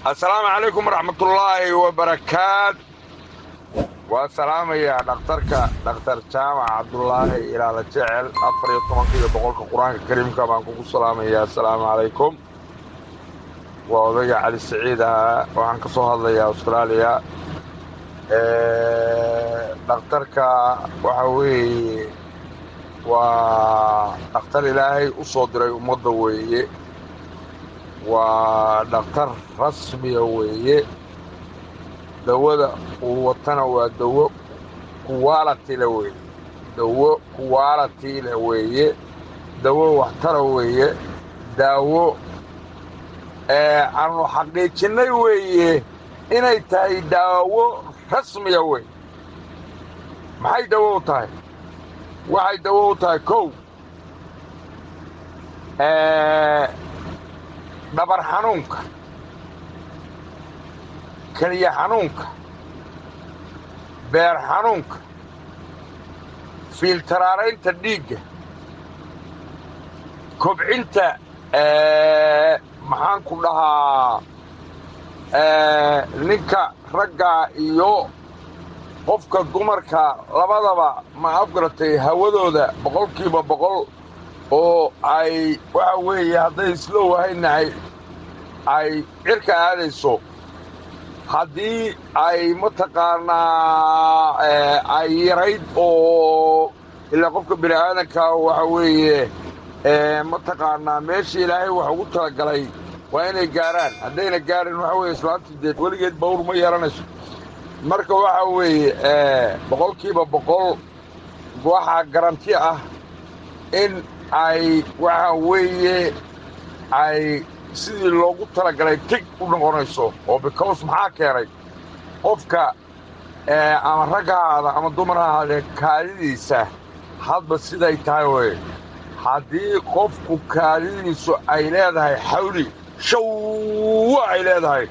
السلام عليكم ورحمة الله وبركاته. والسلام يا دكتور جامع عبد الله إلى الجعل أفريق طمانية بقولك القرآن الكريم كما نقول السلام عليكم ووضيع علي السعيدة وعن كسوها الله يا أستراليا. دكتورك وحوي ودكتور إلهي أصدري ومضوي ودكتور رسمي ويه دواء وطنا ودواء كواليتي لوي دواء كواليتي لوي دواء waxtar weeye daawo aanu xaqiijinay weeye inay tahay daawo rasmi ah weeye maxay daawo tahay waxay daawo tahay kow dhabar xanuunka kaliya xanuunka beer xanuunka fiiltaraaraynta dhiigga kobcinta maxaan ku dhahaa ninka ragga iyo qofka dumarka labadaba ma afgaratay hawadooda boqolkiiba boqol oo ay waxa weeye hadday islo wahaynahay ay cirka aadayso haddii ay mataqaanaa ay yarayd oo ilaa qofka bini aadanka waxa weeye mataqaanaa meesha ilaahay wax ugu talagalay waa inay gaaraan haddayna gaarin waxa weeye islaantideed weligeed bawr ma yeelanayso marka waxa weeye boqolkiiba boqol waxaa garanti ah in ay waxa weeye ay sidii loogu talagalay tig u noqonayso oo because maxaa keenay qofka ama ragga ahaada ama dumar ha ahaadee kaadidiisa hadba siday tahay weye haddii qofku kaadidiisu ay leedahay xawli shawa ay leedahay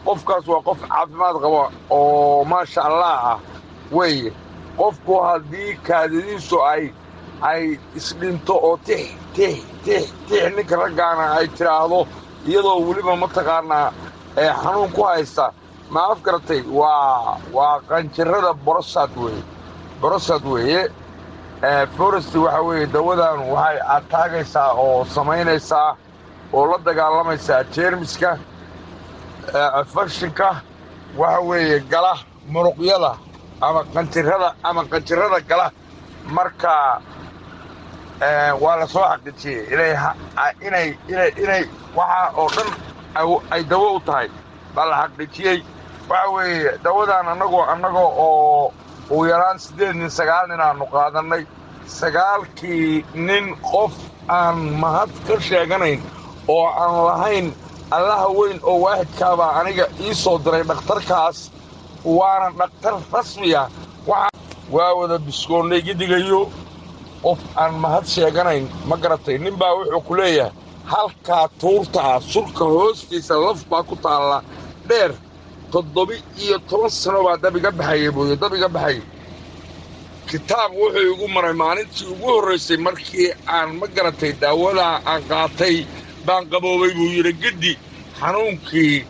qofkaas waa qof caafimaad qaba oo maasha allah ah weeye qofku haddii kaadidiisu ay isdhinto oo tix ninka raggaana ay tidhaahdo iyadoo weliba mataqaanaa xanuun ku haysta ma afgaratay waa qanjirada borosad weeye forest waxa weeye dawadanu waxay ataagaysaa oo samaynaysaa oo la dagaalamaysaa jeermiska fashinka waxa weeye gala muruqyada ama qanjirada gala marka waa la soo xaqiijiyey inay waxa oo dhan ay dawo u tahay baa la xaqiijiyey waxa weeye dawadan annagoo oo ugu yaraan 8 nin aanu qaadannay 9kii nin qof aan mahad ka sheeganayn oo aan lahayn allaha weyn oo waahidkaabaa aniga ii soo diray dhakhtarkaas waana dhakhtar rasmiya waa wada biskoonnay gidigayo qof aan mahad sheeganayn ma garatay nin baa wuxuu ku leeyahay halkaa tuurta ah surka hoostiisa laf baa ku taalla dheer 17 sano baa dabiga baxayay buuyo dabiga baxayay kitaab wuxuu igu maray maalintii ugu horraysay markii aan ma garatay daawadaa aan qaatay baan qaboobay buu yidhi giddi xanuunkii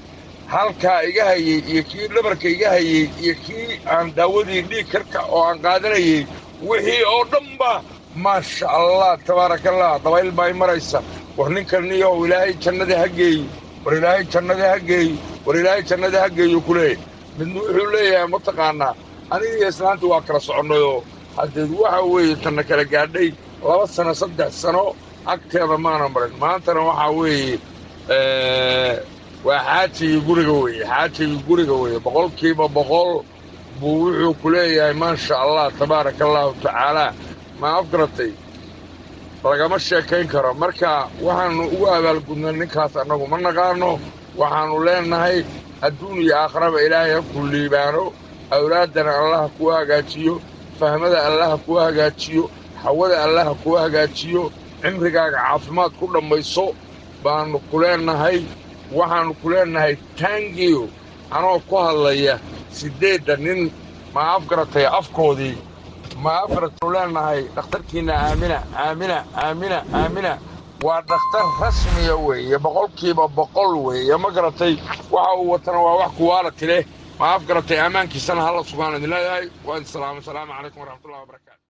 halkaa iga hayey iyo kii dhabarka iga hayey iyo kii aan daawadii dhiig karka oo aan qaadanayey wixii oo dhanba maasha allah tabaarakallah dabayl baa i maraysa war ninkanniyow ilaahay jannadii ha geeyo war ilaahay jannadii ha geeyo war ilaahay jannadii ha geeyo ku leeyahy midna wuxuu leeyahay mataqaanaa anigiiyo islaantii waa kala soconnayoo haddeed waxa weeye tanna kala gaadhay 2 sano 3 sano agteeda maana marin maantana waxaa weeye waa xaajigii guriga weeye boqolkiiba boqol buu wuxuu ku leeyahay maasha allah tabaaraka allahu tacaalaa ma afgaratay lagama sheekayn karo marka waxaannu ugu abaalgudnay ninkaas annagu ma naqaano waxaannu leenahay adduun iyo aakhraba ilaahay ha ku liibaano awlaaddana allaha kuu hagaajiyo fahmada allaha kuu hagaajiyo hawada allaha kuu hagaajiyo cimrigaaga caafimaad ku dhammayso baannu ku leenahay waxaannu ku leenahay tangiyo anoo ku hadlaya 8 nin ma afgaratay afkoodii ما أفرت لنا هاي دكتوركينا آمنة waa dhakhtar rasmiya weeye boqolkiiba boqol weeye ma garatay waxa uu watana waa wax kuwaala tile ma af garatay ammaankiisana hala sugaan idin leeyahay waan salaamu calaykum waraxmatullahi wabarakaatu